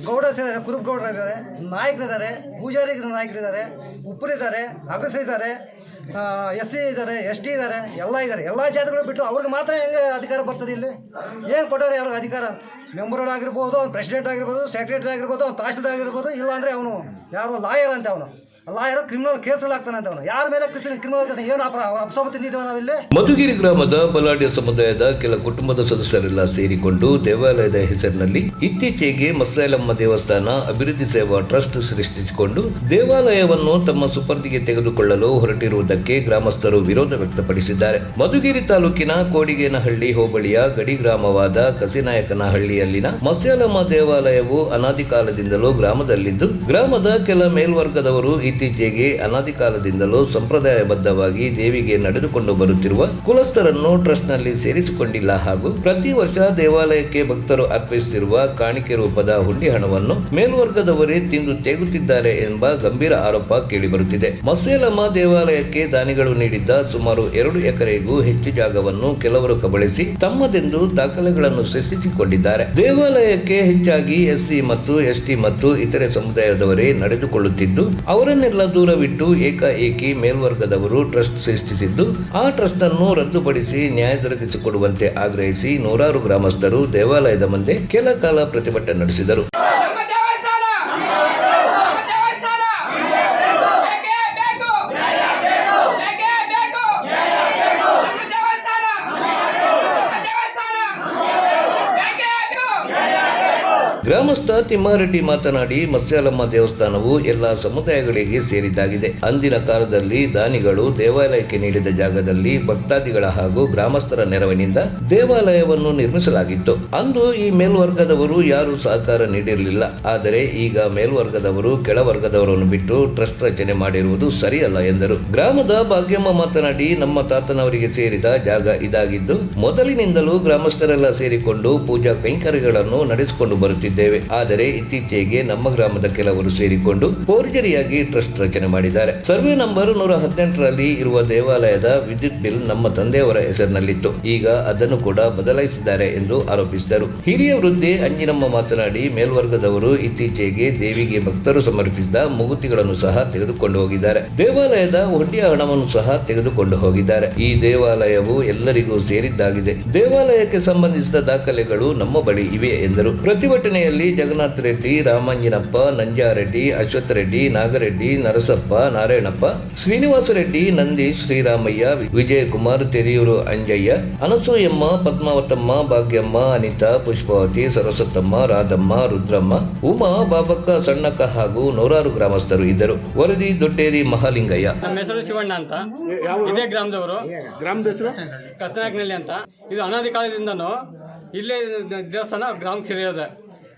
ಗೌಡ ಕುರುಬ ಗೌಡರು ಇದ್ದಾರೆ, ನಾಯಕರಿದ್ದಾರೆ, ಪೂಜಾರಿ ನಾಯಕರಿದ್ದಾರೆ, ಉಪ್ಪರಿದ್ದಾರೆ, ಅಗಸರಿದ್ದಾರೆ, SC ಇದ್ದಾರೆ, ST ಇದ್ದಾರೆ, ಎಲ್ಲ ಜಾತಿಗಳು ಬಿಟ್ಟು ಅವ್ರಿಗೆ ಮಾತ್ರ ಹೆಂಗೆ ಅಧಿಕಾರ ಬರ್ತದೆ? ಇಲ್ಲಿ ಏನು ಕೊಟ್ಟವ್ರೆ ಯಾರು ಅಧಿಕಾರ? ಮೆಂಬರ್ ಆಗಿರ್ಬೋದು, ಅವ್ನು ಪ್ರೆಸಿಡೆಂಟ್ ಆಗಿರ್ಬೋದು, ಸೆಕ್ರೆಟರಿ ಆಗಿರ್ಬೋದು, ಅವ್ನು ತಹಶೀಲ್ದಾರ್ ಆಗಿರ್ಬೋದು, ಇಲ್ಲ ಅಂದರೆ ಅವನು ಯಾರು ಲಾಯರ್ ಅಂತ, ಅವನು ಲಾಯರ್ ಕ್ರಿಮಿನಲ್ ಕೇಸ್ಗಳಾಗ್ತಾನೆ ಅಂತ. ಅವನು ಯಾರ ಮೇಲೆ ಕ್ರಿಮಿನಲ್ ಕೇಸ್ ಏನು ಅಪಸಮ ತಿಂದಿದ್ದೇವೆ ನಾವಿಲ್ಲಿ. ಮಧುಗಿರಿ ಗ್ರಾಮದ ಬಲಾಢ್ಯ ಸಮುದಾಯದ ಕೆಲ ಕುಟುಂಬದ ಸದಸ್ಯರೆಲ್ಲ ಸೇರಿಕೊಂಡು ದೇವಾಲಯದ ಹೆಸರಿನಲ್ಲಿ ಇತ್ತೀಚೆಗೆ ಮಸ್ಸೈಲಮ್ಮ ದೇವಸ್ಥಾನ ಅಭಿವೃದ್ಧಿ ಸೇವಾ ಟ್ರಸ್ಟ್ ಸೃಷ್ಟಿಸಿಕೊಂಡು ದೇವಾಲಯವನ್ನು ತಮ್ಮ ಸುಪರ್ದಿಗೆ ತೆಗೆದುಕೊಳ್ಳಲು ಹೊರಟಿರುವುದಕ್ಕೆ ಗ್ರಾಮಸ್ಥರು ವಿರೋಧ ವ್ಯಕ್ತಪಡಿಸಿದ್ದಾರೆ. ಮಧುಗಿರಿ ತಾಲೂಕಿನ ಕೋಡಿಗೇನಹಳ್ಳಿ ಹೋಬಳಿಯ ಗಡಿ ಗ್ರಾಮವಾದ ಕಸಿನಾಯಕನಹಳ್ಳಿಯಲ್ಲಿನ ಮಸ್ಸೈಲಮ್ಮ ದೇವಾಲಯವು ಅನಾದಿ ಕಾಲದಿಂದಲೂ ಗ್ರಾಮದಲ್ಲಿದ್ದು, ಗ್ರಾಮದ ಕೆಲ ಮೇಲ್ವರ್ಗದವರು ಇತ್ತೀಚೆಗೆ ಅನಾದಿ ಕಾಲದಿಂದಲೂ ಸಂಪ್ರದಾಯಬದ್ಧವಾಗಿ ದೇವಿಗೆ ನಡೆದುಕೊಂಡು ಬರುತ್ತಿರುವ ಕುಲಸ್ಥರನ್ನು ಟ್ರಸ್ಟ್ನಲ್ಲಿ ಸೇರಿಸಿಕೊಂಡಿಲ್ಲ ಹಾಗೂ ಪ್ರತಿ ವರ್ಷ ದೇವಾಲಯಕ್ಕೆ ಭಕ್ತರು ಅರ್ಪಿಸುತ್ತಿರುವ ಕಾಣಿಕೆ ರೂಪದ ಹುಂಡಿ ಹಣವನ್ನು ಮೇಲ್ವರ್ಗದವರೇ ತಿಂದು ತೇಗುತ್ತಿದ್ದಾರೆ ಎಂಬ ಗಂಭೀರ ಆರೋಪ ಕೇಳಿಬರುತ್ತಿದೆ. ಮಸ್ಸೈಲಮ್ಮ ದೇವಾಲಯಕ್ಕೆ ದಾನಿಗಳು ನೀಡಿದ್ದ ಸುಮಾರು 2 ಎಕರೆಗೂ ಹೆಚ್ಚು ಜಾಗವನ್ನು ಕೆಲವರು ಕಬಳಿಸಿ ತಮ್ಮದೆಂದು ದಾಖಲೆಗಳನ್ನು ಸೃಷ್ಟಿಸಿಕೊಂಡಿದ್ದಾರೆ. ದೇವಾಲಯಕ್ಕೆ ಹೆಚ್ಚಾಗಿ SC ಮತ್ತು ST ಮತ್ತು ಇತರೆ ಸಮುದಾಯದವರೇ ನಡೆದುಕೊಳ್ಳುತ್ತಿದ್ದು, ಅವರನ್ನೆಲ್ಲ ದೂರವಿಟ್ಟು ಏಕಾಏಕಿ ಮೇಲ್ವರ್ಗದವರು ಟ್ರಸ್ಟ್ ಸೃಷ್ಟಿಸಿದ್ದು, ಆ ಟ್ರಸ್ಟ್ ಅನ್ನು ರದ್ದುಪಡಿಸಿ ನ್ಯಾಯ ದೊರಕಿಸಿಕೊಡುವಂತೆ ಆಗ್ರಹಿಸಿ ನೂರಾರು ಗ್ರಾಮಸ್ಥರು ದೇವಾಲಯದ ಮುಂದೆ ಕೆಲ ಕಾಲ ಪ್ರತಿಭಟನೆ ನಡೆಸಿದರು. ಗ್ರಾಮಸ್ಥ ತಿಮ್ಮಾರೆಡ್ಡಿ ಮಾತನಾಡಿ, ಮಸ್ಸೈಲಮ್ಮ ದೇವಸ್ಥಾನವು ಎಲ್ಲಾ ಸಮುದಾಯಗಳಿಗೆ ಸೇರಿದ್ದಾಗಿದೆ. ಅಂದಿನ ಕಾಲದಲ್ಲಿ ದಾನಿಗಳು ದೇವಾಲಯಕ್ಕೆ ನೀಡಿದ ಜಾಗದಲ್ಲಿ ಭಕ್ತಾದಿಗಳ ಹಾಗೂ ಗ್ರಾಮಸ್ಥರ ನೆರವಿನಿಂದ ದೇವಾಲಯವನ್ನು ನಿರ್ಮಿಸಲಾಗಿತ್ತು. ಅಂದು ಈ ಮೇಲ್ವರ್ಗದವರು ಯಾರು ಸಹಕಾರ ನೀಡಿರಲಿಲ್ಲ. ಆದರೆ ಈಗ ಮೇಲ್ವರ್ಗದವರು ಕೆಳವರ್ಗದವರನ್ನು ಬಿಟ್ಟು ಟ್ರಸ್ಟ್ ರಚನೆ ಮಾಡಿರುವುದು ಸರಿಯಲ್ಲ ಎಂದರು. ಗ್ರಾಮದ ಭಾಗ್ಯಮ್ಮ ಮಾತನಾಡಿ, ನಮ್ಮ ತಾತನವರಿಗೆ ಸೇರಿದ ಜಾಗ ಇದಾಗಿದ್ದು, ಮೊದಲಿನಿಂದಲೂ ಗ್ರಾಮಸ್ಥರೆಲ್ಲ ಸೇರಿಕೊಂಡು ಪೂಜಾ ಕೈಂಕರ್ಯಗಳನ್ನು ನಡೆಸಿಕೊಂಡು ಬರುತ್ತಿದ್ದೇವೆ. ಆದರೆ ಇತ್ತೀಚೆಗೆ ನಮ್ಮ ಗ್ರಾಮದ ಕೆಲವರು ಸೇರಿಕೊಂಡು ಫೋರ್ಜರಿಯಾಗಿ ಟ್ರಸ್ಟ್ ರಚನೆ ಮಾಡಿದ್ದಾರೆ. ಸರ್ವೆ ನಂಬರ್ 118ರಲ್ಲಿ ಇರುವ ದೇವಾಲಯದ ವಿದ್ಯುತ್ ಬಿಲ್ ನಮ್ಮ ತಂದೆಯವರ ಹೆಸರಿನಲ್ಲಿತ್ತು. ಈಗ ಅದನ್ನು ಕೂಡ ಬದಲಾಯಿಸಿದ್ದಾರೆ ಎಂದು ಆರೋಪಿಸಿದರು. ಹಿರಿಯ ವೃದ್ಧೆ ಅಂಜಿನಮ್ಮ ಮಾತನಾಡಿ, ಮೇಲ್ವರ್ಗದವರು ಇತ್ತೀಚೆಗೆ ದೇವಿಗೆ ಭಕ್ತರು ಸಮರ್ಪಿಸಿದ ಮೂಗುತಿಗಳನ್ನು ಸಹ ತೆಗೆದುಕೊಂಡು ಹೋಗಿದ್ದಾರೆ. ದೇವಾಲಯದ ಹುಂಡಿಯ ಹಣವನ್ನು ಸಹ ತೆಗೆದುಕೊಂಡು ಹೋಗಿದ್ದಾರೆ. ಈ ದೇವಾಲಯವು ಎಲ್ಲರಿಗೂ ಸೇರಿದ್ದಾಗಿದೆ. ದೇವಾಲಯಕ್ಕೆ ಸಂಬಂಧಿಸಿದ ದಾಖಲೆಗಳು ನಮ್ಮ ಬಳಿ ಇವೆ ಎಂದರು. ಪ್ರತಿಭಟನೆಯಲ್ಲಿ ಜಗನ್ನಾಥ ರೆಡ್ಡಿ, ರಾಮಂಜನಪ್ಪ, ನಂಜಾರೆಡ್ಡಿ, ಅಶ್ವಥ್ ರೆಡ್ಡಿ, ನಾಗರೆಡ್ಡಿ, ನರಸಪ್ಪ, ನಾರಾಯಣಪ್ಪ, ಶ್ರೀನಿವಾಸ ರೆಡ್ಡಿ, ನಂದೀಶ್, ಶ್ರೀರಾಮಯ್ಯ, ವಿಜಯಕುಮಾರ್, ತೆರಿಯೂರು ಅಂಜಯ್ಯ, ಅನಸೂಯಮ್ಮ, ಪದ್ಮಾವತಮ್ಮ, ಭಾಗ್ಯಮ್ಮ, ಅನಿತಾ, ಪುಷ್ಪಾವತಿ, ಸರಸ್ವತಮ್ಮ, ರಾಧಮ್ಮ, ರುದ್ರಮ್ಮ, ಉಮಾ, ಬಾಬಕ್ಕ, ಸಣ್ಣಕ್ಕ ಹಾಗೂ ನೂರಾರು ಗ್ರಾಮಸ್ಥರು ಇದ್ದರು. ವರದಿ ದೊಡ್ಡೇರಿ ಮಹಾಲಿಂಗಯ್ಯ. ನಮ್ಮ ಹೆಸರು ಶಿವಣ್ಣ ಅಂತ, ಇದೇ ಗ್ರಾಮದವರು. ಗ್ರಾಮದ ಹೆಸರು ಕಸನಾಯಕನಹಳ್ಳಿ ಅಂತ. ಇದು ಅನಾದಿ ಕಾಲದಿಂದನೂ ಇಲ್ಲೇ ದೇವಸ್ಥಾನ ಗ್ರಾಮಕ್ಕೆ ಸೇರಿರೋದೆ.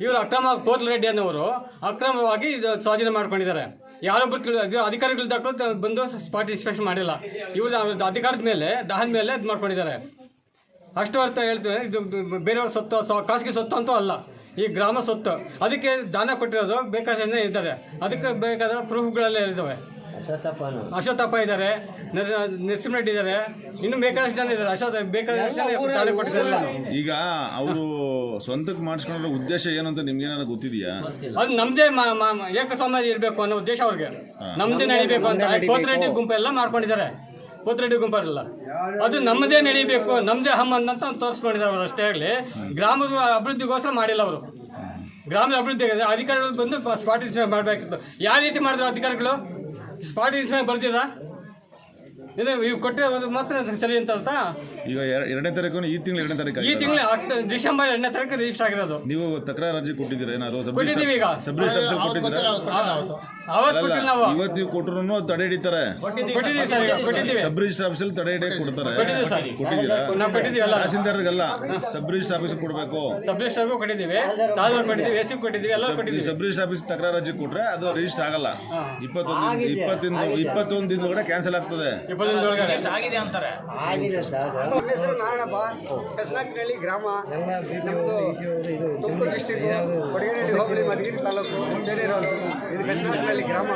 ಇವರು ಕೋತ್ಲ ರೆಡ್ಡಿ ಅನ್ನೋರು ಅಕ್ರಮವಾಗಿ ಇದು ಸ್ವಾಧೀನ ಮಾಡ್ಕೊಂಡಿದ್ದಾರೆ. ಯಾರೊಬ್ಬರು ಅಧಿಕಾರಿಗಳು ತಟ್ಟು ಬಂದು ಸ್ಪಾಟ್ ಇನ್ಸ್ಪೆಕ್ಷನ್ ಮಾಡಿಲ್ಲ. ಇವರು ಅಧಿಕಾರದ ಮೇಲೆ ದಾಹದ ಮೇಲೆ ಇದು ಮಾಡ್ಕೊಂಡಿದ್ದಾರೆ. ಅಷ್ಟು ಅರ್ಥ ಹೇಳ್ತಾರೆ. ಇದು ಬೇರೆಯವ್ರ ಸೊತ್ತು, ಖಾಸಗಿ ಸೊತ್ತು ಅಂತೂ ಅಲ್ಲ, ಈ ಗ್ರಾಮ ಸೊತ್ತು. ಅದಕ್ಕೆ ದಾನ ಕೊಟ್ಟಿರೋದು ಬೇಕಾದ ಜನ ಇದ್ದಾರೆ. ಅದಕ್ಕೆ ಬೇಕಾದ ಪ್ರೂಫ್ಗಳೆಲ್ಲ ಇದ್ದಾವೆ. ಅಶ್ವತ್ಥಪ್ಪ ಇದ್ದಾರೆ, ನರಸಿಂಹರೆಡ್ಡಿ ಇದ್ದಾರೆ, ಇನ್ನು ಬೇಕಾದಷ್ಟು ಜನ ಇದ್ದಾರೆ. ಬೇಕಾದಷ್ಟು ಜನ ದಾನ ಕೊಟ್ಟಿದ್ದಾರೆ. ಈಗ ಅವರು ಸ್ವಂತಕ್ಕೆ ಮಾಡಿಸ್ಕೊಂಡ್ರೆ ಉದ್ದೇಶ ಏನು ಅಂತ ನಿಮ್ಗೆ ಏನಾದ್ರು ಗೊತ್ತಿದೆಯಾ? ಅದು ನಮ್ದೇ ಏಕಸ್ವಾಮ್ಯ ಇರಬೇಕು ಅನ್ನೋ ಉದ್ದೇಶ ಅವ್ರಿಗೆ. ನಮ್ದೇ ನಡಿಬೇಕು ಅಂತ ಕೋತ್ರೆಡ್ಡಿ ಗುಂಪೆಲ್ಲ ಮಾಡ್ಕೊಂಡಿದ್ದಾರೆ. ಕೋತ್ರೆಡ್ಡಿ ಗುಂಪಲ್ಲ, ಅದು ನಮ್ಮದೇ ನಡಿಬೇಕು, ನಮ್ದೇ ಹಮ್ ಅಂತ ತೋರಿಸ್ಕೊಂಡಿದ್ದಾರೆ ಅವರು. ಅಷ್ಟೇ ಆಗಲಿ, ಗ್ರಾಮದ ಅಭಿವೃದ್ಧಿಗೋಸ್ಕರ ಮಾಡಿಲ್ಲ ಅವರು. ಗ್ರಾಮದ ಅಭಿವೃದ್ಧಿ ಅಧಿಕಾರಿಗಳು ಬಂದು ಸ್ಪಾಟ್ ಇನ್ಸ್ಪೆಕ್ಷನ್ ಮಾಡಬೇಕಿತ್ತು. ಯಾವ ರೀತಿ ಮಾಡಿದ್ರು ಅಧಿಕಾರಿಗಳು? ಸ್ಪಾಟ್ ಇನ್ಸ್ಪೆಕ್ಷನ್ ಬರ್ತಿದ್ದ ಇದು ಇವು ಕೊಟ್ಟಿರೋದು ಮಾತ್ರ ಸರಿ ಅಂತ ಅರ್ಥ. ಈಗ 2ನೇ ತಾರೀಕು ಈ ತಿಂಗಳು 2ನೇ ತಾರೀಕು ಈ ತಿಂಗಳು ಡಿಸೆಂಬರ್ 2ನೇ ತಾರೀಕು ರಿಜಿಸ್ಟರ್ ಆಗಿರೋದು. ನೀವು ತಕರಾರು ಅರ್ಜಿ ಕೊಟ್ಟಿದ್ದೀರಾ? ಏನಾದ್ರು ಕೊಟ್ಟಿದ್ದೀವಿ. ಈಗ ಅವತ್ತು ಕೊಟ್ಟಿಲ್ಲ ನಾವು. ಇವತ್ತು ನೀವು ಕೊಟ್ಟರು ತಡೆ ಹಿಡಿತಾರೆ. ಕೊಟ್ಟಿದ್ದೀವಿ ಸರ್, ಕೊಟ್ಟಿದ್ದೀವಿ. ಸಬ್ ರಿಜಿಸ್ಟರ್ ಆಫೀಸಲ್ಲಿ ತಡೆ ಹಿಡಿಯಕ್ಕೆ ಕೊಡ್ತಾರೆ. ಕೊಟ್ಟಿದ್ದೀರಾ? ನಾವು ಕೊಟ್ಟಿದ್ದೀವಲ್ಲ. ತಹಸೀಲ್ದಾರ್ಗಲ್ಲ, ಸಬ್ ರಿಜಿಸ್ಟರ್ ಆಫೀಸ್ ಕೊಡಬೇಕು. ಸಬ್ ರಿಜಿಸ್ಟರ್ಗೂ ಕೊಟ್ಟಿದ್ದೀವಿ, ತಾಲೂಕು ಕೊಟ್ಟಿದ್ದೀವಿ, ಎಸ್ ಕೊಟ್ಟಿದ್ದೀವಿ, ಎಲ್ಲ ಕೊಟ್ಟಿದ್ದೀವಿ. ಸಬ್ ರಿಜಿಸ್ಟರ್ ಆಫೀಸ್ ತಕರಾರು ಅರ್ಜಿ ಕೊಟ್ರೆ ಅದು ರಿಜಿಸ್ಟರ್ ಆಗಲ್ಲ. 21 ದಿನದೊಳಗಡೆ ಕ್ಯಾನ್ಸಲ್ ಆಗ್ತದೆ. 21 ದಿನದೊಳಗಡೆ ಆಗಿದೆ ಅಂತಾರೆ. ನಮ್ಮ ಹೆಸರು ನಾರಾಯಣಪ್ಪ, ಕಸನಾಯಕನಹಳ್ಳಿ ಗ್ರಾಮ, ನಮ್ಮದು ತುಮಕೂರು ಡಿಸ್ಟಿಕ್, ಕೊಡಗೇನಹಳ್ಳಿ ಹೋಬಳಿ, ಮಧುಗಿರಿ ತಾಲೂಕು ಸೇರಿರೋದು. ಇದು ಕಸನಾಯಕನಹಳ್ಳಿ ಗ್ರಾಮ.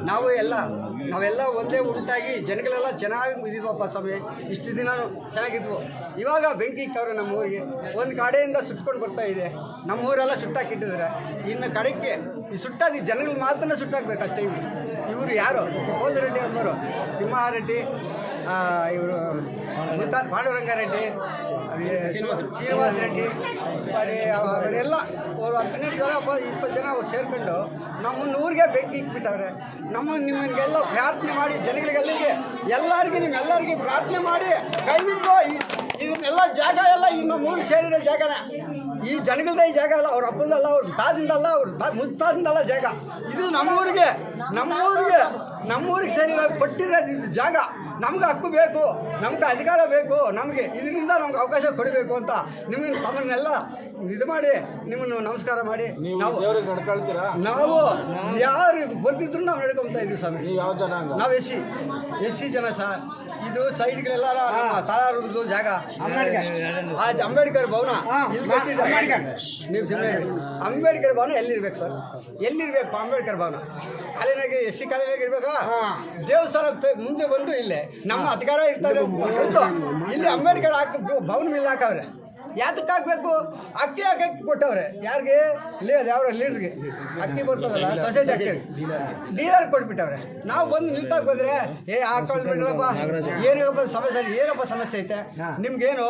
ನಾವೆಲ್ಲ ಒಂದೇ ಉಂಟಾಗಿ ಜನಗಳೆಲ್ಲ ಚೆನ್ನಾಗಿ ಇದ್ವಪ್ಪ ಸ್ವಾಮಿ. ಇಷ್ಟು ದಿನ ಚೆನ್ನಾಗಿದ್ವು. ಇವಾಗ ಬೆಂಕಿ ಇಕ್ಕವ್ರೆ ನಮ್ಮ ಊರಿಗೆ. ಒಂದು ಕಡೆಯಿಂದ ಸುಟ್ಕೊಂಡು ಬರ್ತಾ ಇದೆ. ನಮ್ಮೂರೆಲ್ಲ ಸುಟ್ಟಾಕಿಟ್ಟಿದ್ದಾರೆ. ಇನ್ನು ಕಡೆಗೆ ಈ ಸುಟ್ಟಾದ ಈ ಜನಗಳು ಮಾತ್ರ ಸುಟ್ಟಾಕ್ಬೇಕು ಅಷ್ಟೇ. ಇವರು ಯಾರು ರೆಡ್ಡಿ ಅಂಬರು, ತಿಮ್ಮಾರೆಡ್ಡಿ, ಇವರು ಪಾಂಡುರಂಗಾರೆಡ್ಡಿ, ಶ್ರೀನಿವಾಸ ರೆಡ್ಡಿ, ಅವರೆಲ್ಲ ಅವರು 12 ಜನ 20 ಜನ ಅವ್ರು ಸೇರ್ಕೊಂಡು ನಮ್ಮನ್ನು ಊರಿಗೆ ಬೆಂಕಿ ಇಕ್ಬಿಟ್ಟವ್ರೆ. ನಿಮ್ಮನ್ನೆಲ್ಲ ಪ್ರಾರ್ಥನೆ ಮಾಡಿ ಜನಗಳಿಗೆಲ್ಲರಿಗೆ ನಿಮ್ಮೆಲ್ಲರಿಗೆ ಪ್ರಾರ್ಥನೆ ಮಾಡಿ ಕೈ ಬಿಟ್ಟು ಇದನ್ನೆಲ್ಲ ಜಾಗ ಎಲ್ಲ ಈ ನಮ್ಮೂರಿಗೆ ಸೇರಿರೋ ಜಾಗನೇ. ಈ ಜನಗಳದೇ ಈ ಜಾಗ ಅಲ್ಲ, ಅವ್ರ ಅಪ್ಪಂದಲ್ಲ, ಅವ್ರ ತಾದಿಂದಲ್ಲ, ಅವ್ರ ಮುತ್ತಾದಿಂದಲ್ಲ ಜಾಗ ಇದು. ನಮ್ಮೂರಿಗೆ ಸೇರಿರೋ ಕೊಟ್ಟಿರೋದು ಇದು ಜಾಗ. ನಮ್ಗೆ ಹಕ್ಕು ಬೇಕು, ನಮ್ಗೆ ಅಧಿಕಾರ ಬೇಕು, ನಮಗೆ ಇದರಿಂದ ನಮ್ಗೆ ಅವಕಾಶ ಕೊಡಬೇಕು ಅಂತ ನಿಮಗೆ ತಮ್ಮನ್ನೆಲ್ಲ ಇದು ಮಾಡಿ ನಿಮ್ಮನ್ನು ನಮಸ್ಕಾರ ಮಾಡಿ ನಾವು ಯಾರು ಬರ್ತಿದ್ರು ನಾವು ನಡ್ಕೊತಾ ಇದ್ದೀವಿ ಸ್ವಾಮಿ. ನಾವು ಎಸ್ ಸಿ ಜನ ಸರ್. ಇದು ಸೈಡ್ಗಳೆಲ್ಲ ತಾರಾರದ್ದು ಜಾಗ, ಅಂಬೇಡ್ಕರ್ ಭವನ ಇಲ್ಲಿ ನೀವು ಸುಮ್ಮನೆ ಅಂಬೇಡ್ಕರ್ ಭವನ ಎಲ್ಲಿರ್ಬೇಕು ಸರ್? ಎಲ್ಲಿರ್ಬೇಕು ಅಂಬೇಡ್ಕರ್ ಭವನ? ಅಲ್ಲಿನಾಗೆ ಎಸ್ ಸಿ ಕಾಲೇಜಿಗೆ ಇರ್ಬೇಕಾ? ದೇವಸ್ಥಾನ ಮುಂದೆ ಬಂದು ಇಲ್ಲೇ ನಮ್ಮ ಅಧಿಕಾರ ಇರ್ತದೆ. ಇಲ್ಲಿ ಅಂಬೇಡ್ಕರ್ ಭವನ ಮೇಲೆ ಹಾಕವ್ರೆ. ಯಾತಕ್ಕೆ ಹಾಕಬೇಕು? ಅಕ್ಕಿ ಹಾಕಕ್ಕೆ ಕೊಟ್ಟವ್ರೆ. ಯಾರಿಗೆ? ಯಾವ ಲೀಡ್ರಿಗೆ ಅಕ್ಕಿ ಬರ್ತದಲ್ಲ ಸೊಸೈಟಿ ಅಕ್ಕಿ ಡೀಲರ್ ಕೊಟ್ಬಿಟ್ಟವ್ರೆ. ನಾವು ಬಂದು ನಿಲ್ತಾಕ್ ಹೋದ್ರೆ ಹಾಕೊಳ್ಬಿಟ್ರಪ್ಪ, ಏನಪ್ಪ ಸಮಸ್ಯೆ ಐತೆ ನಿಮ್ಗೇನು?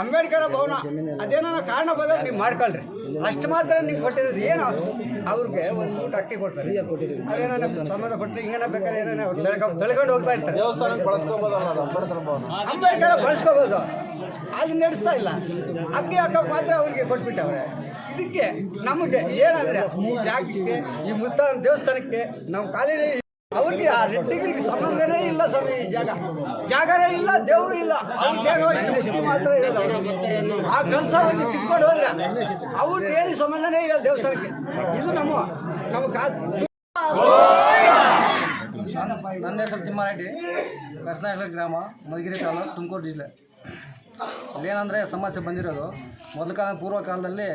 ಅಂಬೇಡ್ಕರ್ ಭವನ ಅದೇನೋ ಕಾರಣ ಬಂದಾಗ ನೀವು ಮಾಡ್ಕೊಳ್ರಿ, ಅಷ್ಟು ಮಾತ್ರ ನಿಮ್ಗೆ ಕೊಟ್ಟಿರೋದು. ಏನು ಅವ್ರಿಗೆ ಒಂದು ಊಟ ಅಕ್ಕಿ ಕೊಡ್ತಾರೆ, ಅವ್ರೇನ ಸಂಬಂಧಪಟ್ಟರೆ ಹಿಂಗೇನ ಬೇಕಾದ್ರೆ ಏನೇನೋ ಬೆಳ್ಕೊಂಡು ಹೋಗ್ತಾ ಇರ್ತಾರೆ. ಅಂಬೇಡ್ಕರ್ ಬಳಸ್ಕೋಬೋದು, ಅದನ್ನ ನಡೆಸ್ತಾ ಇಲ್ಲ. ಅಕ್ಕಿ ಹಾಕೋಕೆ ಮಾತ್ರ ಅವ್ರಿಗೆ ಕೊಟ್ಬಿಟ್ಟವ್ರೆ. ಇದಕ್ಕೆ ನಮಗೆ ಏನಂದ್ರೆ ಈ ಜಾಗಕ್ಕೆ, ಈ ಮುತ್ತಾನ ದೇವಸ್ಥಾನಕ್ಕೆ ನಾವು ಕಾಲೇಜ್ ಅವ್ರಿಗೆ ಆ ರೆಡ್ಡಿಗಳಿಗೆ ಸಂಬಂಧನೇ ಇಲ್ಲ ಸ್ವಾಮಿ. ಈ ಜಾಗನೇ ಇಲ್ಲ, ದೇವರು ಇಲ್ಲ. ಅವ್ರಿಗೇನೋ ಇಷ್ಟು ಮಾತ್ರ ಇರೋದು. ಆ ಕೆಲಸ ಕಿತ್ಕೊಂಡು ಹೋದ್ರೆ ಅವ್ರಿಗೆ ಏನು ಸಂಬಂಧನೇ ಇಲ್ಲ ದೇವಸ್ಥಾನಕ್ಕೆ. ಇದು ನಮ್ಮ ನನ್ನ ಹೆಸರು ತಿಮ್ಮಾರೆಡ್ಡಿ, ಕೃಷ್ಣಾಗಲ ಗ್ರಾಮ, ಮಧುಗಿರಿ ತಾಲೂಕು, ತುಮಕೂರು ಜಿಲ್ಲೆ. ಇಲ್ಲೇನಂದರೆ ಸಮಸ್ಯೆ ಬಂದಿರೋದು, ಮೊದಲ ಪೂರ್ವ ಕಾಲದಲ್ಲಿ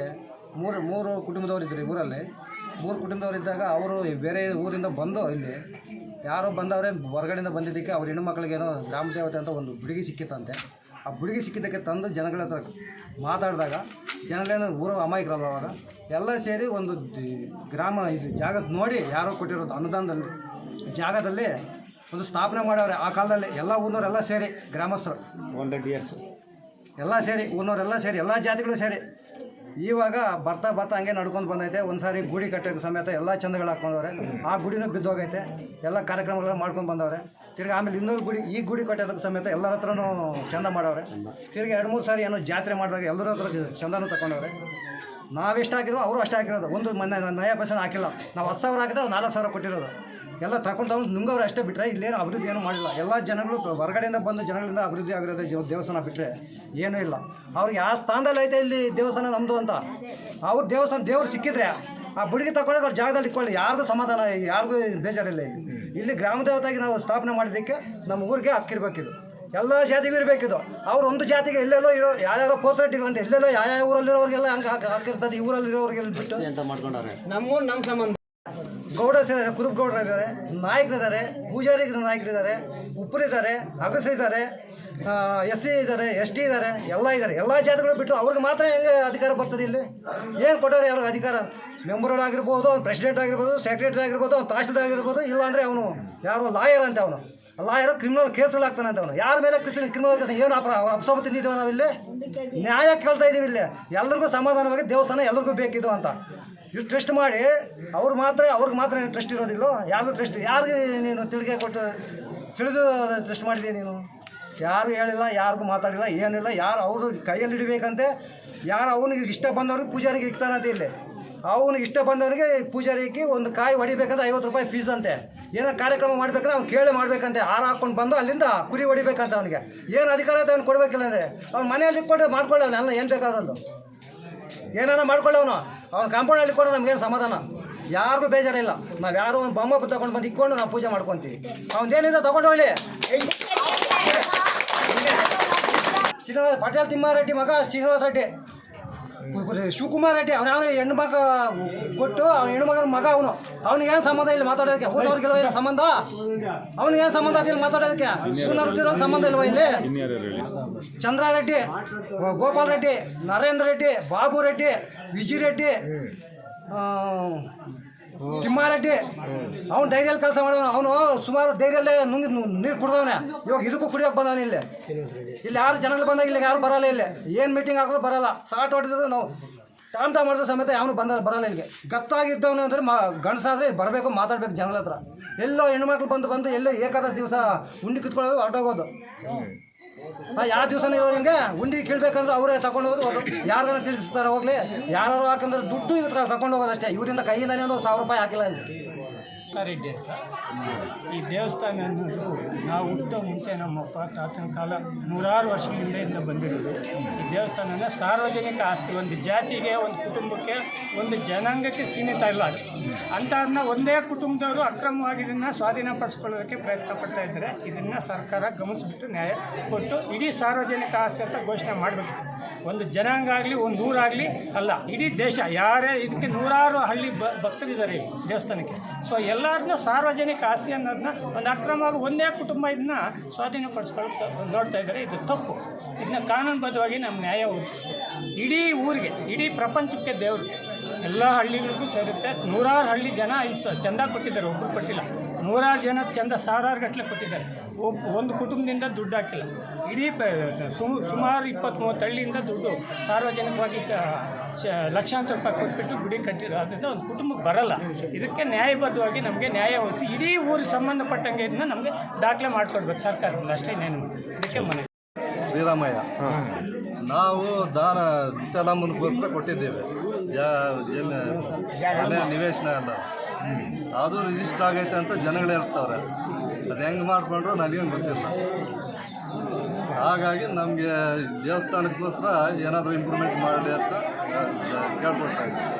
ಮೂರು ಕುಟುಂಬದವರು ಇದ್ದರು. ಊರಲ್ಲಿ 3 ಕುಟುಂಬದವರಿದ್ದಾಗ ಅವರು ಬೇರೆ ಊರಿಂದ ಬಂದು ಇಲ್ಲಿ ಯಾರೋ ಬಂದವರೇ ಹೊರಗಡೆಯಿಂದ ಬಂದಿದ್ದಕ್ಕೆ ಅವ್ರ ಹೆಣ್ಣುಮಕ್ಳಿಗೇನೋ ಗ್ರಾಮ ದೇವತೆ ಅಂತ ಒಂದು ಬುಡುಗಿ ಸಿಕ್ಕಿತ್ತಂತೆ. ಆ ಬುಡುಗಿ ಸಿಕ್ಕಿದ್ದಕ್ಕೆ ತಂದು ಜನಗಳ ಹತ್ರ ಮಾತಾಡಿದಾಗ ಜನಗಳೇನೋ ಊರು ಅಮಾಯಕರಲ್ಲ, ಅವಾಗ ಎಲ್ಲ ಸೇರಿ ಒಂದು ಗ್ರಾಮ ಇದು ಜಾಗ ನೋಡಿ ಯಾರೋ ಕೊಟ್ಟಿರೋದು ಅನುದಾನದಲ್ಲಿ ಜಾಗದಲ್ಲಿ ಒಂದು ಸ್ಥಾಪನೆ ಮಾಡವ್ರೆ. ಆ ಕಾಲದಲ್ಲಿ ಎಲ್ಲ ಊರಿನವರೆಲ್ಲ ಸೇರಿ, ಗ್ರಾಮಸ್ಥರು 100 years ಎಲ್ಲ ಸೇರಿ, ಊರಿನವರೆಲ್ಲ ಸೇರಿ, ಎಲ್ಲ ಜಾತಿಗಳು ಸೇರಿ. ಇವಾಗ ಬರ್ತಾ ಹಂಗೆ ನಡ್ಕೊಂಡು ಬಂದೈತೆ. ಒಂದು ಸಾರಿ ಗುಡಿ ಕಟ್ಟೋಕ್ಕೆ ಸಮೇತ ಎಲ್ಲ ಚಂದಗಳು ಹಾಕ್ಕೊಂಡವ್ರೆ. ಆ ಗುಡಿನೂ ಬಿದ್ದೋಗೈತೆ. ಎಲ್ಲ ಕಾರ್ಯಕ್ರಮಗಳನ್ನ ಮಾಡ್ಕೊಂಡು ಬಂದವ್ರೆ. ತಿರ್ಗಿ ಆಮೇಲೆ ಇನ್ನೊಂದು ಗುಡಿ, ಈ ಗುಡಿ ಕಟ್ಟೋದಕ್ಕೆ ಸಮೇತ ಎಲ್ಲರ ಹತ್ರನೂ ಚಂದ ಮಾಡವ್ರೆ. ತಿರ್ಗಿ 2-3 ಸಾರಿ ಏನೋ ಜಾತ್ರೆ ಮಾಡಿದಾಗ ಎಲ್ಲರ ಹತ್ರ ಚಂದನೂ ತಗೊಂಡವ್ರೆ. ನಾವೆಷ್ಟು ಹಾಕಿದ್ವು ಅವರು ಅಷ್ಟೇ ಹಾಕಿರೋದು. ಒಂದು ಮೊನ್ನೆ ನಯ ಪೈಸೆ ಹಾಕಿಲ್ಲ. ನಾವು 10,000 ಹಾಕಿದ್ರೆ 4,000 ಕೊಟ್ಟಿರೋದು. ಎಲ್ಲ ತಗೊಂಡು ನುಂಗವ್ರು ಅಷ್ಟೇ ಬಿಟ್ಟರೆ ಇಲ್ಲೇನು ಅಭಿವೃದ್ಧಿ ಏನೂ ಮಾಡಿಲ್ಲ. ಎಲ್ಲ ಜನಗಳು ಹೊರಗಡೆಯಿಂದ ಬಂದು ಜನಗಳಿಂದ ಅಭಿವೃದ್ಧಿ ಆಗಿರೋದು ದೇವಸ್ಥಾನ ಬಿಟ್ಟರೆ ಏನೂ ಇಲ್ಲ. ಅವ್ರಿಗೆ ಯಾವ ಸ್ಥಾನದಲ್ಲಿ ಐತೆ ಇಲ್ಲಿ ದೇವಸ್ಥಾನ ನಮ್ಮದು ಅಂತ. ಅವ್ರು ದೇವ್ರು ಸಿಕ್ಕಿದ್ರೆ ಆ ಬುಡಿಗೆ ತಗೊಂಡಾಗ ಅವ್ರ ಜಾಗದಲ್ಲಿ ಇಟ್ಕೊಳ್ಳಿ, ಯಾರಿಗೂ ಸಮಾಧಾನ, ಯಾರಿಗೂ ಬೇಜಾರಿಲ್ಲ. ಇಲ್ಲಿ ಗ್ರಾಮ ದೇವತೆಯಾಗಿ ನಾವು ಸ್ಥಾಪನೆ ಮಾಡಿದ್ದಕ್ಕೆ ನಮ್ಮ ಊರಿಗೆ ಹಕ್ಕಿರ್ಬೇಕಿದು. ಎಲ್ಲ ಜಾತಿಗೂ ಇರಬೇಕಿದು. ಅವ್ರು ಒಂದು ಜಾತಿಗೆ ಎಲ್ಲೆಲ್ಲೋ ಇರೋ ಯಾರ್ಯಾರೋ ಕೋತರೆಡ್ಡಿಗಳು ಅಂತ ಎಲ್ಲೆಲ್ಲೋ ಯಾವ ಊರಲ್ಲಿರೋರಿಗೆಲ್ಲ ಹಂಗೆ ಹಾಕಿರ್ತದೆ. ಈ ಊರಲ್ಲಿರೋರಿಗೆಲ್ಲ ಬಿಟ್ಟು ಅಂತ ಮಾಡ್ಕೊಂಡವ್ರೆ. ನಮ್ಮ ಸಂಬಂಧ ಗೌಡ ಕುರುಬ ಗೌಡರು ಇದ್ದಾರೆ, ನಾಯಕರಿದ್ದಾರೆ, ಪೂಜಾರಿಗಳ ನಾಯಕರಿದ್ದಾರೆ, ಉಪ್ಪರಿದ್ದಾರೆ, ಅಗಸರಿದ್ದಾರೆ, SC ಇದ್ದಾರೆ, ST ಇದ್ದಾರೆ, ಎಲ್ಲ ಇದ್ದಾರೆ. ಎಲ್ಲ ಜಾತಿಗಳು ಬಿಟ್ಟು ಅವ್ರಿಗೆ ಮಾತ್ರ ಹೆಂಗೆ ಅಧಿಕಾರ ಬರ್ತದೆ? ಇಲ್ಲಿ ಏನು ಕೊಟ್ಟವ್ರೆ ಅವ್ರಿಗೆ ಅಧಿಕಾರ? ಮೆಂಬರ್ಗಳಾಗಿರ್ಬೋದು, ಅವ್ನು ಪ್ರೆಸಿಡೆಂಟ್ ಆಗಿರ್ಬೋದು, ಸೆಕ್ರೆಟರಿ ಆಗಿರ್ಬೋದು, ಅವ್ನು ತಹಶೀಲ್ದಾರ್ ಆಗಿರ್ಬೋದು. ಇಲ್ಲಾಂದರೆ ಅವನು ಯಾರೋ ಲಾಯರ್ ಅಂತ, ಅವನು ಲಾಯರ್ ಕ್ರಿಮಿನಲ್ ಕೇಸ್ಗಳಾಗ್ತಾನೆ ಅಂತ. ಅವನು ಯಾರ ಮೇಲೆ ಕ್ರಿಮಿನಲ್ ಕೇಸ್ ಏನು ಅಪಸಮ ತಿಂದಿದ್ದೇವೆ ನಾವಿಲ್ಲಿ? ನ್ಯಾಯ ಕೇಳ್ತಾ ಇದ್ದೀವಿ. ಇಲ್ಲಿ ಎಲ್ಲರಿಗೂ ಸಮಾಧಾನವಾಗಿ ದೇವಸ್ಥಾನ ಎಲ್ಲರಿಗೂ ಬೇಕಿದ್ದು ಅಂತ ಇವ್ರು ಟ್ರಸ್ಟ್ ಮಾಡಿ ಅವ್ರಿಗೆ ಮಾತ್ರ ಟ್ರಸ್ಟ್ ಇರೋದಿಲ್ಲ. ಯಾರಿಗೂ ಟ್ರಸ್ಟ್ ಯಾರಿಗೆ ನೀನು ತಿಳಿದು ಟ್ರಸ್ಟ್ ಮಾಡಿದ್ದೀಯ ನೀನು? ಯಾರು ಹೇಳಿಲ್ಲ, ಯಾರಿಗೂ ಮಾತಾಡಿಲ್ಲ, ಏನಿಲ್ಲ. ಯಾರು ಅವರು ಕೈಯಲ್ಲಿ ಹಿಡಿಬೇಕಂತೆ. ಯಾರು ಅವನಿಗೆ ಇಷ್ಟ ಬಂದವ್ರಿಗೆ ಪೂಜಾರಿಗೆ ಇಕ್ತಾನಂತೆ. ಇಲ್ಲಿ ಅವನಿಗೆ ಇಷ್ಟ ಬಂದವನಿಗೆ ಪೂಜಾರಿಗೆ ಒಂದು ಕಾಯಿ ಹೊಡಿಬೇಕಂದ್ರೆ 50 ರೂಪಾಯಿ ಫೀಸ್ ಅಂತೆ. ಏನೋ ಕಾರ್ಯಕ್ರಮ ಮಾಡ್ಬೇಕಂದ್ರೆ ಅವ್ನು ಕೇಳಿ ಮಾಡ್ಬೇಕಂತೆ. ಹಾರ ಹಾಕ್ಕೊಂಡು ಬಂದು ಅಲ್ಲಿಂದ ಕುರಿ ಹೊಡಿಬೇಕಂತ. ಅವನಿಗೆ ಏನು ಅಧಿಕಾರ ಅಂತ ಅವ್ನು ಕೊಡಬೇಕಿಲ್ಲ ಅಂದರೆ ಅವ್ನು ಮನೆಯಲ್ಲಿ ಇಟ್ಕೊಂಡು ಮಾಡ್ಕೊಳ್ಳೋನು ಎಲ್ಲ ಏನು ಬೇಕಾದ್ರಲ್ಲೂ ಏನಾರ ಮಾಡ್ಕೊಳ್ಳೋನು. ಅವ್ನು ಕಾಂಪೌಂಡಲ್ಲಿ ಇಟ್ಕೊಂಡು ನಮಗೇನು ಸಮಾಧಾನ, ಯಾರಿಗೂ ಬೇಜಾರಿಲ್ಲ. ನಾವು ಯಾರೋ ಒಂದು ಬೊಮ್ಮ ತಗೊಂಡು ಬಂದು ಇಟ್ಕೊಂಡು ನಾವು ಪೂಜೆ ಮಾಡ್ಕೊತೀವಿ. ಅವನೇನಿಂದ ತಗೊಂಡು ಹೋಗಲಿ. ಶ್ರೀನಿವಾಸ ಪಟೇಲ್ ತಿಮ್ಮಾರೆಡ್ಡಿ ಮಗ ಶ್ರೀನಿವಾಸ ರೆಡ್ಡಿ ಶಿವಕುಮಾರ್ ರೆಡ್ಡಿ ಅವ್ನು ಯಾವ ಹೆಣ್ಣು ಮಗ ಕೊಟ್ಟು ಅವ್ನ ಹೆಣ್ಣು ಮಗನ ಮಗ ಅವನಿಗೇನು ಸಂಬಂಧ ಇಲ್ಲ ಮಾತಾಡೋದಕ್ಕೆ ಊರವ್ರಿಗೆಲ್ವ ಇಲ್ಲ ಸಂಬಂಧ ಅವನಿಗೇನು ಸಂಬಂಧ ಅದಿಲ್ಲ ಮಾತಾಡೋದಕ್ಕೆ ಊರವ್ರಿಗಿರೋ ಸಂಬಂಧ ಇಲ್ವ ಇಲ್ಲಿ ಇನ್ಯಾರ್ಯಾರು ಹೇಳಿ? ಚಂದ್ರಾರೆಡ್ಡಿ, ಗೋಪಾಲ್ ರೆಡ್ಡಿ, ನರೇಂದ್ರ ರೆಡ್ಡಿ, ಬಾಬು ರೆಡ್ಡಿ, ವಿಜಯ್ ರೆಡ್ಡಿ, ತಿಮ್ಮಾರೆಡ್ಡಿ. ಅವ್ನು ಡೈರಿಯಲ್ಲಿ ಕೆಲಸ ಮಾಡೋನು. ಅವನು ಸುಮಾರು ಡೈರಿಯಲ್ಲೇ ನುಂಗಿ ನೀರು ಕುಡ್ದವನೆ. ಇವಾಗ ಇದಕ್ಕೂ ಕುಡಿಯೋಕೆ ಬಂದವನು ಇಲ್ಲಿ ಯಾರು ಜನಗಳು ಬಂದಾಗ ಇಲ್ಲಿ ಯಾರು ಬರಲ್ಲ. ಇಲ್ಲಿ ಏನು ಮೀಟಿಂಗ್ ಆಗೋದು ಬರಲ್ಲ. ಸಾಟ್ ಹೊಡೆದ್ರು ನಾವು ಟಾಮ್ ಮಾಡಿದ್ರು ಸಮೇತ ಅವನು ಬರಲ್ಲ ಇಲ್ಲಿಗೆ. ಗತ್ತಾಗಿದ್ದವನು ಅಂದರೆ ಗಂಡಸಾದ್ರೆ ಬರಬೇಕು, ಮಾತಾಡಬೇಕು ಜನಗಳ ಹತ್ರ. ಎಲ್ಲೋ ಹೆಣ್ಮಕ್ಳು ಬಂದು ಎಲ್ಲೋ ಏಕಾದಶಿ ದಿವಸ ಉಂಡಿ ಕಿತ್ಕೊಳ್ಳೋದು ಹೊರಟೋಗೋದು. ಯಾವ ದಿವಸನೇ ಇರೋದು ಹಿಂಗೆ ಉಂಡಿ ಕೀಳ್ಬೇಕಂದ್ರೆ ಅವರೇ ತಗೊಂಡು ಹೋಗೋದು. ಯಾರಿಗಾರ ತಿಳಿಸ್ತಾರೆ ಹೋಗ್ಲಿ, ಯಾರು ಹಾಕಂದ್ರೆ ದುಡ್ಡು ಇವ್ರು ತಗೊಂಡು ಹೋಗೋದಷ್ಟೇ. ಇವರಿಂದ ಕೈಯಿಂದನೇ ಒಂದು 1000 ರೂಪಾಯಿ ಹಾಕಿಲ್ಲ ಇಲ್ಲಿ. ರೆಡ್ಡಿ ಅಂತ. ಈ ದೇವಸ್ಥಾನ ಅನ್ನೋದು ನಾವು ಹುಟ್ಟೋ ಮುಂಚೆ ನಮ್ಮಪ್ಪ ತಾತನ ಕಾಲ ನೂರಾರು ವರ್ಷಗಳ ಹಿಂದೆಯಿಂದ ಬಂದಿರೋದು. ಈ ದೇವಸ್ಥಾನನ ಸಾರ್ವಜನಿಕ ಆಸ್ತಿ. ಒಂದು ಜಾತಿಗೆ, ಒಂದು ಕುಟುಂಬಕ್ಕೆ, ಒಂದು ಜನಾಂಗಕ್ಕೆ ಸೀಮಿತ ಇಲ್ಲ ಅದು. ಅಂಥವ್ರನ್ನ ಒಂದೇ ಕುಟುಂಬದವರು ಅಕ್ರಮವಾಗಿ ಇದನ್ನು ಸ್ವಾಧೀನಪಡಿಸ್ಕೊಳ್ಳೋದಕ್ಕೆ ಪ್ರಯತ್ನ ಪಡ್ತಾ ಇದ್ದಾರೆ. ಇದನ್ನು ಸರ್ಕಾರ ಗಮನಿಸಿಬಿಟ್ಟು ನ್ಯಾಯ ಕೊಟ್ಟು ಇಡೀ ಸಾರ್ವಜನಿಕ ಆಸ್ತಿ ಅಂತ ಘೋಷಣೆ ಮಾಡಬೇಕಿತ್ತು. ಒಂದು ಜನಾಂಗ ಆಗಲಿ, ಒಂದು ಊರಾಗಲಿ ಅಲ್ಲ, ಇಡೀ ದೇಶ. ಯಾರೇ ಇದಕ್ಕೆ ನೂರಾರು ಹಳ್ಳಿ ಭಕ್ತರಿದ್ದಾರೆ ಈ ದೇವಸ್ಥಾನಕ್ಕೆ. ಸೊ ಎಲ್ಲರನ್ನೂ ಸಾರ್ವಜನಿಕ ಆಸ್ತಿ ಅನ್ನೋದನ್ನ ಒಂದು ಅಕ್ರಮವಾಗಿ ಒಂದೇ ಕುಟುಂಬ ಇದನ್ನ ಸ್ವಾಧೀನಪಡಿಸ್ಕೊಳ್ಳೋಕೆ ನೋಡ್ತಾ ಇದ್ದಾರೆ. ಇದು ತಪ್ಪು. ಇದನ್ನ ಕಾನೂನುಬದ್ಧವಾಗಿ ನಮ್ಮ ನ್ಯಾಯ ಒದಗಿಸ್ಬೇಕು. ಇಡೀ ಊರಿಗೆ, ಇಡೀ ಪ್ರಪಂಚಕ್ಕೆ ದೇವರು ಎಲ್ಲ ಹಳ್ಳಿಗಳಿಗೂ ಸೇರುತ್ತೆ. ನೂರಾರು ಹಳ್ಳಿ ಜನ ಚಂದ ಕೊಟ್ಟಿದ್ದಾರೆ, ಒಬ್ಬರು ಕೊಟ್ಟಿಲ್ಲ. ನೂರಾರು ಜನ ಚಂದ ಸಾವಿರಾರು ಗಟ್ಟಲೆ ಕೊಟ್ಟಿದ್ದಾರೆ. ಒಂದು ಕುಟುಂಬದಿಂದ ದುಡ್ಡು ಹಾಕಿಲ್ಲ. ಇಡೀ ಸುಮಾರು 20-30 ಹಳ್ಳಿಯಿಂದ ದುಡ್ಡು ಸಾರ್ವಜನಿಕವಾಗಿ ಲಕ್ಷಾಂತರ ರೂಪಾಯಿ ಕೊಟ್ಬಿಟ್ಟು ಗುಡಿ ಕಟ್ಟಿದ್ರು. ಅದರಿಂದ ಒಂದು ಕುಟುಂಬಕ್ಕೆ ಬರಲ್ಲ. ಇದಕ್ಕೆ ನ್ಯಾಯಬದ್ಧವಾಗಿ ನಮಗೆ ನ್ಯಾಯ ಒದಗಿಸಿ ಇಡೀ ಊರಿಗೆ ಸಂಬಂಧಪಟ್ಟಂಗೆ ಇದನ್ನ ನಮಗೆ ದಾಖಲೆ ಮಾಡಿಕೊಡ್ಬೇಕು ಸರ್ಕಾರದಿಂದ. ಅಷ್ಟೇ ಇನ್ನೇನು. ಇದಕ್ಕೆ ಮನೆ ಶ್ರೀರಾಮಯ್ಯ ನಾವು ದಾನ ಮುತ್ತಲಮ್ಮನಿಗೋಸ್ಕರ ಕೊಟ್ಟಿದ್ದೇವೆ. ಮನೆ ನಿವೇಶನ ಎಲ್ಲ ಅದು ರಿಜಿಸ್ಟರ್ ಆಗೈತೆ ಅಂತ ಜನಗಳು ಹೇಳ್ತವ್ರೆ. ಅದು ಹೆಂಗೆ ಮಾಡಿಕೊಂಡ್ರು ನನಗೇನು ಗೊತ್ತಿಲ್ಲ. ಹಾಗಾಗಿ ನಮಗೆ ದೇವಸ್ಥಾನಕ್ಕೋಸ್ಕರ ಏನಾದರೂ ಇಂಪ್ರೂವ್ಮೆಂಟ್ ಮಾಡಲಿ ಅಂತ ಕೇಳ್ಕೊಳ್ತಾ ಇದ್ದೀವಿ.